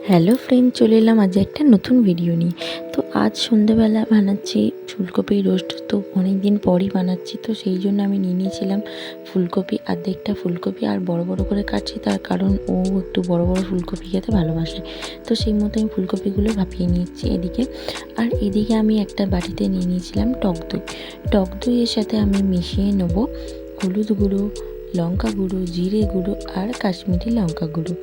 Hello friend, চলে এলাম আজ একটা নতুন ভিডিও নিয়ে। তো আজ সন্ধ্যেবেলা বানাচ্ছি ফুলকপি রোস্ট। তো অনেক দিন পরই বানাচ্ছি, তো সেই জন্য আমি নিয়ে নিয়েছিলাম ফুলকপি, অর্ধেকটা ফুলকপি আর বড় বড় করে কাটছি, তার কারণ ও একটু বড় বড় ফুলকপি খেতে ভালোবাসে। তো সেই মতো আমি ফুলকপিগুলো ভাপিয়ে নিচ্ছি এদিকে। আর এদিকে আমি একটা বাটিতে নিয়ে নিয়েছিলাম টক দই। টক দইয়ের সাথে আমি মিশিয়ে নেবো হলুদ গুঁড়ো, লঙ্কা গুঁড়ো, জিরে গুঁড়ো আর কাশ্মীরি লঙ্কা গুঁড়ো।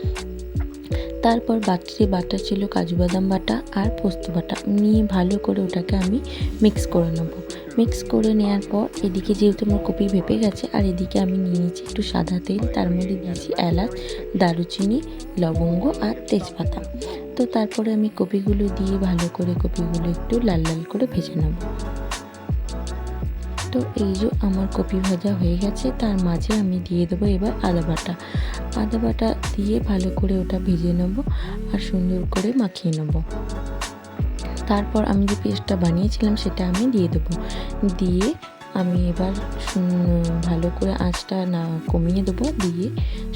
তারপর বাটিতে বাটা ছিল কাজু বাদাম বাটা আর পোস্ত বাটা, নিয়ে ভালো করে ওটাকে আমি মিক্স করে নেবো। মিক্স করে নেওয়ার পর এদিকে যেহেতু আমার কপি ভেপে গেছে, আর এদিকে আমি নিয়ে নিয়েছি একটু সাদা তেল, তার মধ্যে দিয়েছি এলাচ, দারুচিনি, লবঙ্গ আর তেজপাতা। তো তারপরে আমি কপিগুলো দিয়ে ভালো করে কপিগুলো একটু লাল লাল করে ভেজে নেব। তো এই যে আমার কপি ভাজা হয়ে গেছে, তার মাঝে আমি দিয়ে দেবো এবার আদা বাটা। আদা বাটা দিয়ে ভালো করে ওটা ভেজে নেব আর সুন্দর করে মাখিয়ে নেব। তারপর আমি যে পেস্টটা বানিয়েছিলাম সেটা আমি দিয়ে দেবো। দিয়ে আমি এবার ভালো করে আঁচটা না কমিয়ে দেবো, দিয়ে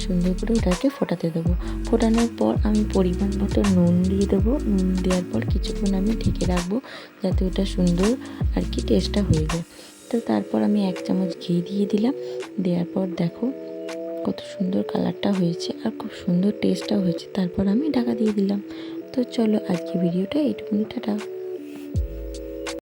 সুন্দর করে ওটাকে ফোটাতে দেবো। ফোটানোর পর আমি পরিমাণ মতো নুন দিয়ে দেবো। নুন দেওয়ার পর কিছুক্ষণ আমি ঢেকে রাখবো, যাতে ওটা সুন্দর আর কি টেস্টটা হয়ে যায়। তো তারপর আমি 1 চামচ ঘি দিয়ে দিলাম। দেওয়ার পর দেখো কত সুন্দর কালারটা হয়েছে আর খুব সুন্দর টেস্টটাও হয়েছে। তারপর আমি ঢাকা দিয়ে দিলাম। তো চলো আজকে ভিডিওটা এইটুকুনি, টাটা।